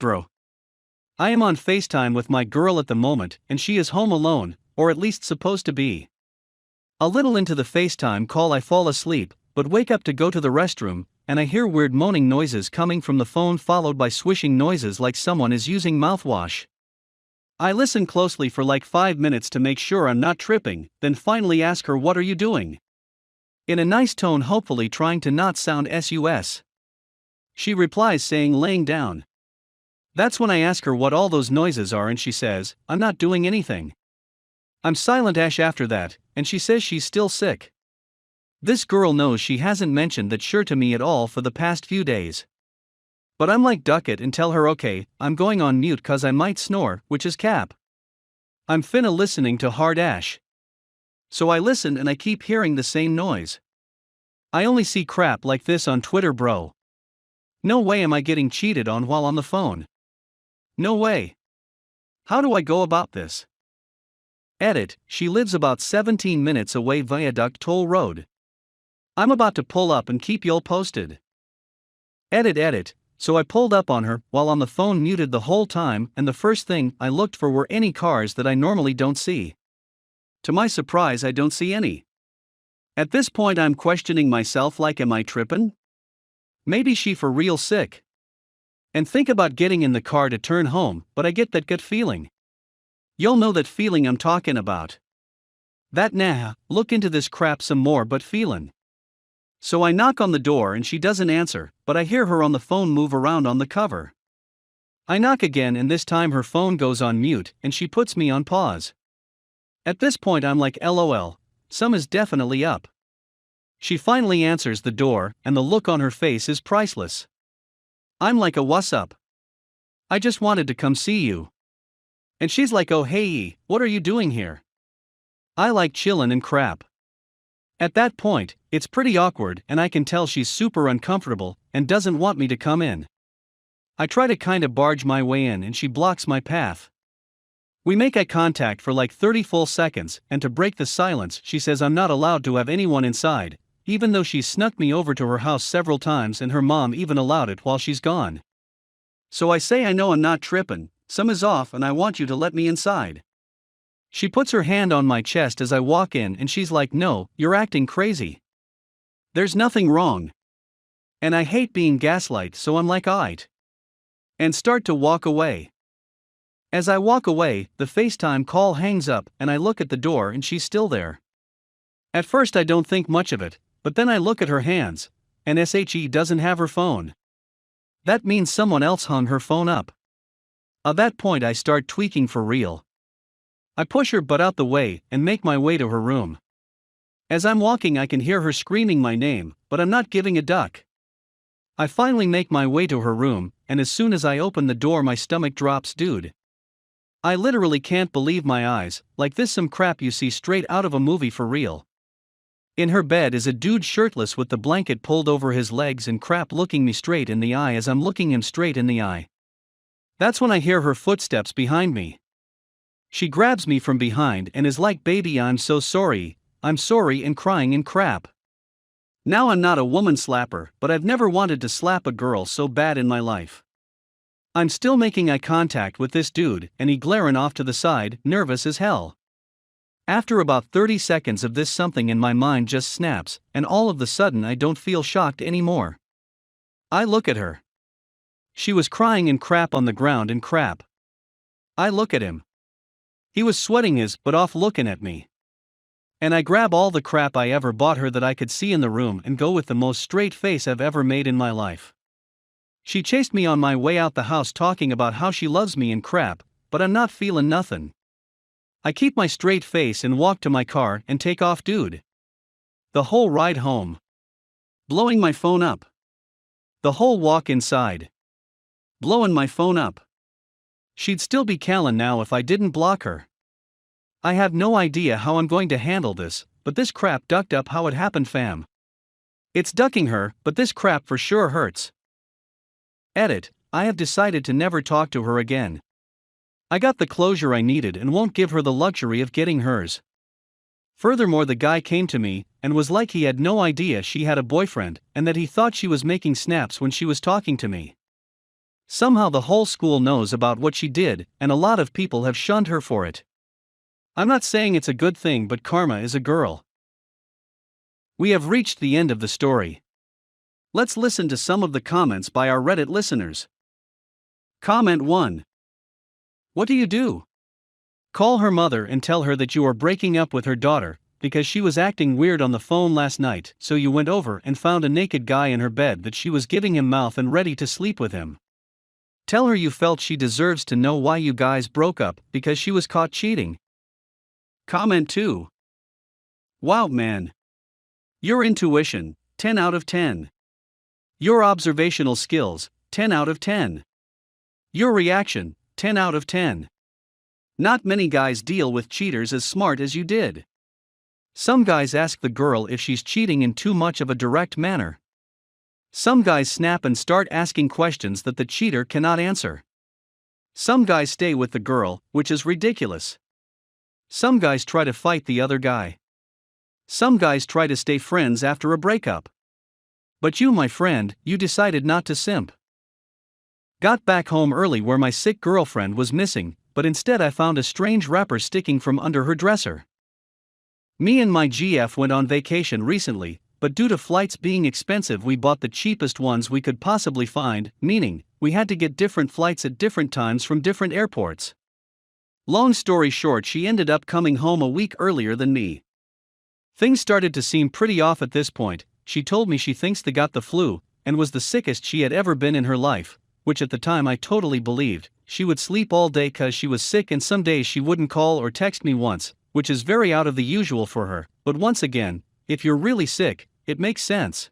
bro. I am on FaceTime with my girl at the moment, and she is home alone, or at least supposed to be. A little into the FaceTime call, I fall asleep, but wake up to go to the restroom, and I hear weird moaning noises coming from the phone, followed by swishing noises like someone is using mouthwash. I listen closely for like 5 minutes to make sure I'm not tripping, then finally ask her, "What are you doing?" in a nice tone, hopefully trying to not sound sus. She replies saying, "Laying down." That's when I ask her what all those noises are, and she says, "I'm not doing anything." I'm silent after that, and she says she's still sick. This girl knows she hasn't mentioned that sure to me at all for the past few days. But I'm like, duck it and tell her, okay, I'm going on mute cause I might snore, which is cap. I'm finna listening to hard ash. So I listen and I keep hearing the same noise. I only see crap like this on Twitter, bro. No way am I getting cheated on while on the phone. No way. How do I go about this? Edit, she lives about 17 minutes away, Viaduct Toll Road. I'm about to pull up and keep y'all posted. Edit, so I pulled up on her while on the phone, muted the whole time, and the first thing I looked for were any cars that I normally don't see. To my surprise, I don't see any. At this point I'm questioning myself like, am I trippin'? Maybe she for real sick. And think about getting in the car to turn home, but I get that gut feeling. You'll know that feeling I'm talking about. That look into this crap some more but feelin'. So I knock on the door and she doesn't answer, but I hear her on the phone move around on the cover. I knock again and this time her phone goes on mute and she puts me on pause. At this point I'm like, LOL, some is definitely up. She finally answers the door and the look on her face is priceless. I'm like, what's up? I just wanted to come see you. And she's like, oh hey, what are you doing here? I like chillin' and crap. At that point, it's pretty awkward and I can tell she's super uncomfortable and doesn't want me to come in. I try to kinda barge my way in and she blocks my path. We make eye contact for like 30 full seconds, and to break the silence she says I'm not allowed to have anyone inside, even though she's snuck me over to her house several times and her mom even allowed it while she's gone. So I say, I know I'm not trippin', some is off and I want you to let me inside. She puts her hand on my chest as I walk in and she's like, no, you're acting crazy. There's nothing wrong. And I hate being gaslight, so I'm like, aight. And start to walk away. As I walk away, the FaceTime call hangs up and I look at the door and she's still there. At first I don't think much of it, but then I look at her hands, and she doesn't have her phone. That means someone else hung her phone up. At that point I start tweaking for real. I push her butt out the way and make my way to her room. As I'm walking I can hear her screaming my name, but I'm not giving a duck. I finally make my way to her room, and as soon as I open the door my stomach drops, dude. I literally can't believe my eyes, like this some crap you see straight out of a movie for real. In her bed is a dude shirtless with the blanket pulled over his legs and crap, looking me straight in the eye as I'm looking him straight in the eye. That's when I hear her footsteps behind me. She grabs me from behind and is like, baby, I'm sorry, and crying and crap. Now I'm not a woman slapper, but I've never wanted to slap a girl so bad in my life. I'm still making eye contact with this dude and he glaring off to the side, nervous as hell. After about 30 seconds of this, something in my mind just snaps, and all of the sudden I don't feel shocked anymore. I look at her. She was crying and crap on the ground and crap. I look at him. He was sweating his butt off looking at me. And I grab all the crap I ever bought her that I could see in the room and go with the most straight face I've ever made in my life. She chased me on my way out the house talking about how she loves me and crap, but I'm not feeling nothing. I keep my straight face and walk to my car and take off, dude. The whole ride home. Blowing my phone up. The whole walk inside. Blowing my phone up. She'd still be calling now if I didn't block her. I have no idea how I'm going to handle this, but this crap ducked up how it happened, fam. It's ducking her, but this crap for sure hurts. Edit, I have decided to never talk to her again. I got the closure I needed and won't give her the luxury of getting hers. Furthermore, the guy came to me and was like he had no idea she had a boyfriend and that he thought she was making snaps when she was talking to me. Somehow the whole school knows about what she did, and a lot of people have shunned her for it. I'm not saying it's a good thing, but karma is a girl. We have reached the end of the story. Let's listen to some of the comments by our Reddit listeners. Comment 1. What do you do? Call her mother and tell her that you are breaking up with her daughter, because she was acting weird on the phone last night, so you went over and found a naked guy in her bed that she was giving him mouth and ready to sleep with him. Tell her you felt she deserves to know why you guys broke up, because she was caught cheating. Comment 2. Wow, man. Your intuition, 10 out of 10. Your observational skills, 10 out of 10. Your reaction, 10 out of 10. Not many guys deal with cheaters as smart as you did. Some guys ask the girl if she's cheating in too much of a direct manner. Some guys snap and start asking questions that the cheater cannot answer. Some guys stay with the girl, which is ridiculous. Some guys try to fight the other guy. Some guys try to stay friends after a breakup. But you, my friend, you decided not to simp. Got back home early where my sick girlfriend was missing, but instead I found a strange wrapper sticking from under her dresser. Me and my GF went on vacation recently, but due to flights being expensive we bought the cheapest ones we could possibly find, meaning, we had to get different flights at different times from different airports. Long story short, she ended up coming home a week earlier than me. Things started to seem pretty off at this point. She told me she thinks they got the flu, and was the sickest she had ever been in her life, which at the time I totally believed. She would sleep all day cause she was sick, and some days she wouldn't call or text me once, which is very out of the usual for her, but once again, if you're really sick, it makes sense.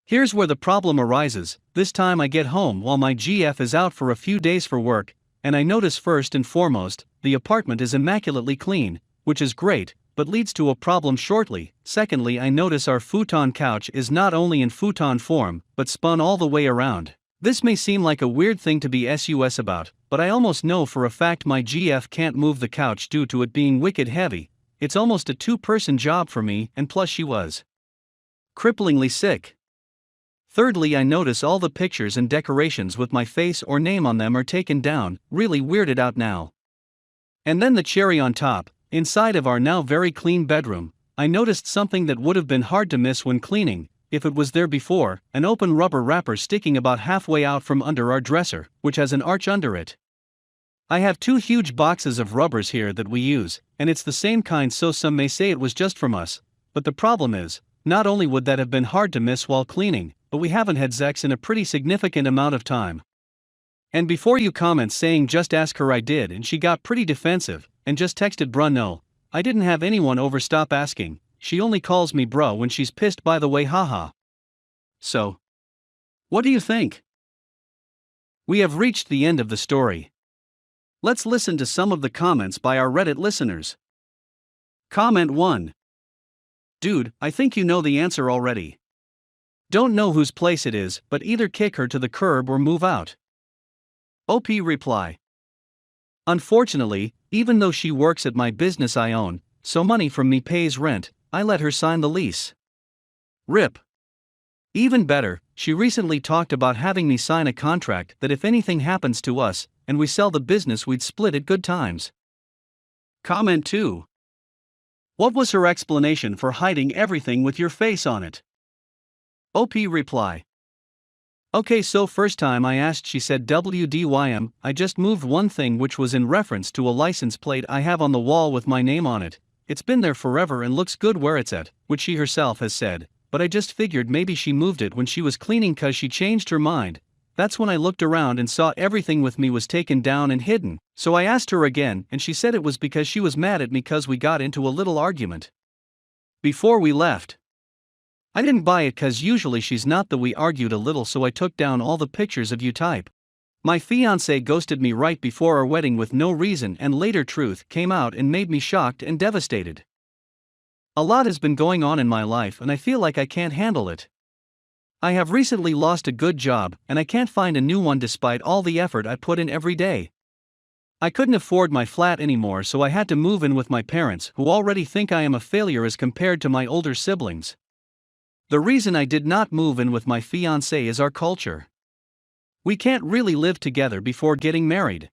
Here's where the problem arises. This time I get home while my GF is out for a few days for work, and I notice first and foremost, the apartment is immaculately clean, which is great, but leads to a problem shortly. Secondly, I notice our futon couch is not only in futon form, but spun all the way around. This may seem like a weird thing to be sus about, but I almost know for a fact my GF can't move the couch due to it being wicked heavy. It's almost a two-person job for me, and plus she was cripplingly sick. Thirdly, I notice all the pictures and decorations with my face or name on them are taken down, really weirded out now. And then the cherry on top, inside of our now very clean bedroom, I noticed something that would have been hard to miss when cleaning, if it was there before, an open rubber wrapper sticking about halfway out from under our dresser, which has an arch under it. I have 2 huge boxes of rubbers here that we use, and it's the same kind, so some may say it was just from us, but the problem is, not only would that have been hard to miss while cleaning, but we haven't had sex in a pretty significant amount of time. And before you comment saying just ask her, I did, and she got pretty defensive, and just texted bruh, no, I didn't have anyone over, stop asking, she only calls me bruh when she's pissed, by the way, haha. So, what do you think? We have reached the end of the story. Let's listen to some of the comments by our Reddit listeners. Comment 1. Dude, I think you know the answer already. Don't know whose place it is, but either kick her to the curb or move out. OP reply. Unfortunately, even though she works at my business I own, so money from me pays rent, I let her sign the lease. RIP. Even better, she recently talked about having me sign a contract that if anything happens to us, and we sell the business, we'd split it good times. Comment 2. What was her explanation for hiding everything with your face on it? OP reply. Okay, so first time I asked, she said WDYM, I just moved one thing, which was in reference to a license plate I have on the wall with my name on it. It's been there forever and looks good where it's at, which she herself has said, but I just figured maybe she moved it when she was cleaning cause she changed her mind. That's when I looked around and saw everything with me was taken down and hidden, so I asked her again and she said it was because she was mad at me cause we got into a little argument before we left. I didn't buy it cause usually she's not the we argued a little, so I took down all the pictures of you type. My fiancé ghosted me right before our wedding with no reason, and later truth came out and made me shocked and devastated. A lot has been going on in my life and I feel like I can't handle it. I have recently lost a good job and I can't find a new one despite all the effort I put in every day. I couldn't afford my flat anymore, so I had to move in with my parents, who already think I am a failure as compared to my older siblings. The reason I did not move in with my fiancé is our culture. We can't really live together before getting married.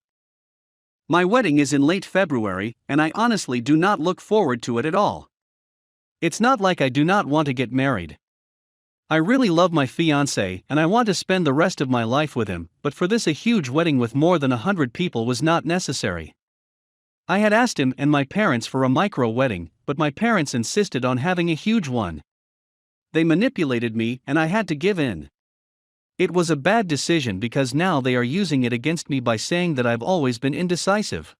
My wedding is in late February, and I honestly do not look forward to it at all. It's not like I do not want to get married. I really love my fiancé and I want to spend the rest of my life with him, but for this a huge wedding with more than 100 people was not necessary. I had asked him and my parents for a micro wedding, but my parents insisted on having a huge one. They manipulated me and I had to give in. It was a bad decision because now they are using it against me by saying that I've always been indecisive.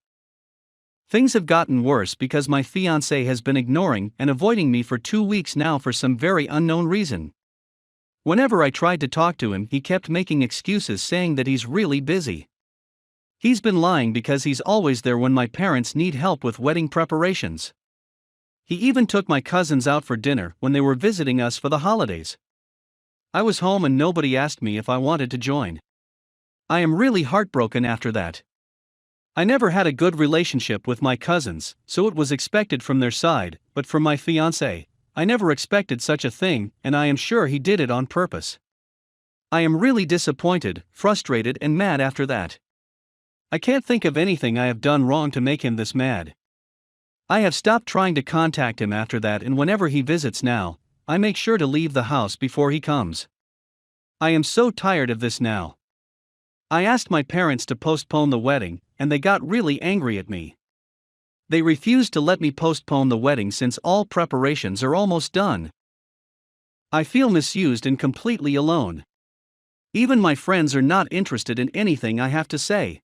Things have gotten worse because my fiancé has been ignoring and avoiding me for 2 weeks now for some very unknown reason. Whenever I tried to talk to him, he kept making excuses saying that he's really busy. He's been lying because he's always there when my parents need help with wedding preparations. He even took my cousins out for dinner when they were visiting us for the holidays. I was home and nobody asked me if I wanted to join. I am really heartbroken after that. I never had a good relationship with my cousins, so it was expected from their side, but from my fiancé, I never expected such a thing, and I am sure he did it on purpose. I am really disappointed, frustrated, and mad after that. I can't think of anything I have done wrong to make him this mad. I have stopped trying to contact him after that, and whenever he visits now, I make sure to leave the house before he comes. I am so tired of this now. I asked my parents to postpone the wedding, and they got really angry at me. They refused to let me postpone the wedding since all preparations are almost done. I feel misused and completely alone. Even my friends are not interested in anything I have to say.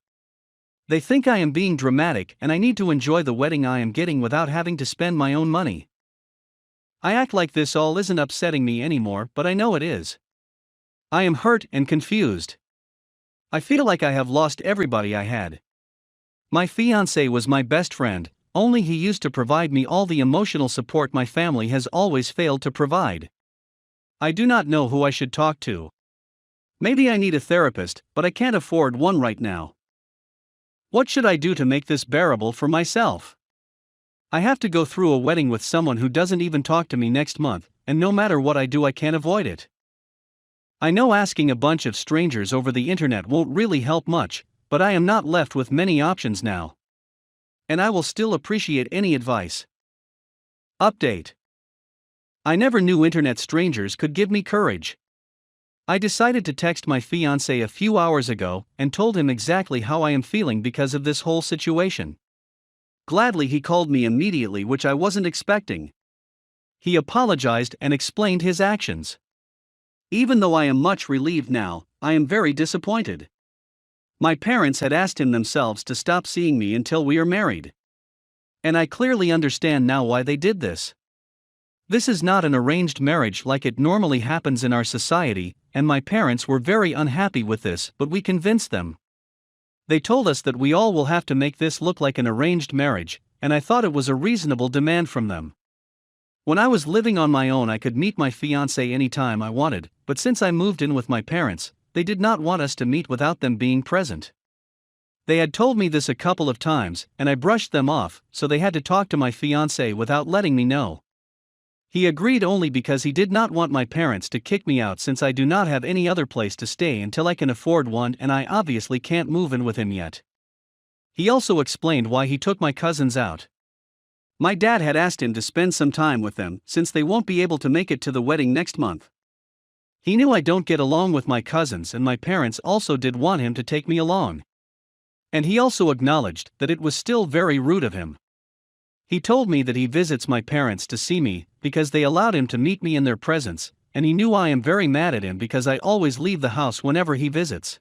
They think I am being dramatic and I need to enjoy the wedding I am getting without having to spend my own money. I act like this all isn't upsetting me anymore, but I know it is. I am hurt and confused. I feel like I have lost everybody I had. My fiancé was my best friend, only he used to provide me all the emotional support my family has always failed to provide. I do not know who I should talk to. Maybe I need a therapist, but I can't afford one right now. What should I do to make this bearable for myself? I have to go through a wedding with someone who doesn't even talk to me next month, and no matter what I do I can't avoid it. I know asking a bunch of strangers over the internet won't really help much, but I am not left with many options now. And I will still appreciate any advice. Update. I never knew internet strangers could give me courage. I decided to text my fiancé a few hours ago and told him exactly how I am feeling because of this whole situation. Gladly he called me immediately, which I wasn't expecting. He apologized and explained his actions. Even though I am much relieved now, I am very disappointed. My parents had asked him themselves to stop seeing me until we are married. And I clearly understand now why they did this. This is not an arranged marriage like it normally happens in our society, and my parents were very unhappy with this, but we convinced them. They told us that we all will have to make this look like an arranged marriage, and I thought it was a reasonable demand from them. When I was living on my own I could meet my fiancé anytime I wanted, but since I moved in with my parents, they did not want us to meet without them being present. They had told me this a couple of times, and I brushed them off, so they had to talk to my fiancé without letting me know. He agreed only because he did not want my parents to kick me out since I do not have any other place to stay until I can afford one, and I obviously can't move in with him yet. He also explained why he took my cousins out. My dad had asked him to spend some time with them since they won't be able to make it to the wedding next month. He knew I don't get along with my cousins, and my parents also did want him to take me along. And he also acknowledged that it was still very rude of him. He told me that he visits my parents to see me because they allowed him to meet me in their presence, and he knew I am very mad at him because I always leave the house whenever he visits.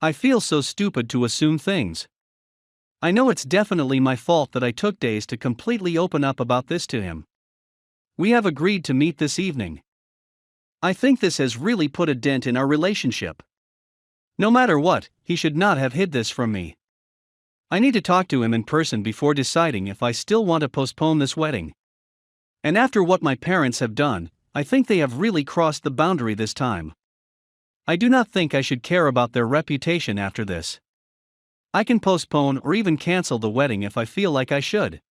I feel so stupid to assume things. I know it's definitely my fault that I took days to completely open up about this to him. We have agreed to meet this evening. I think this has really put a dent in our relationship. No matter what, he should not have hid this from me. I need to talk to him in person before deciding if I still want to postpone this wedding. And after what my parents have done, I think they have really crossed the boundary this time. I do not think I should care about their reputation after this. I can postpone or even cancel the wedding if I feel like I should.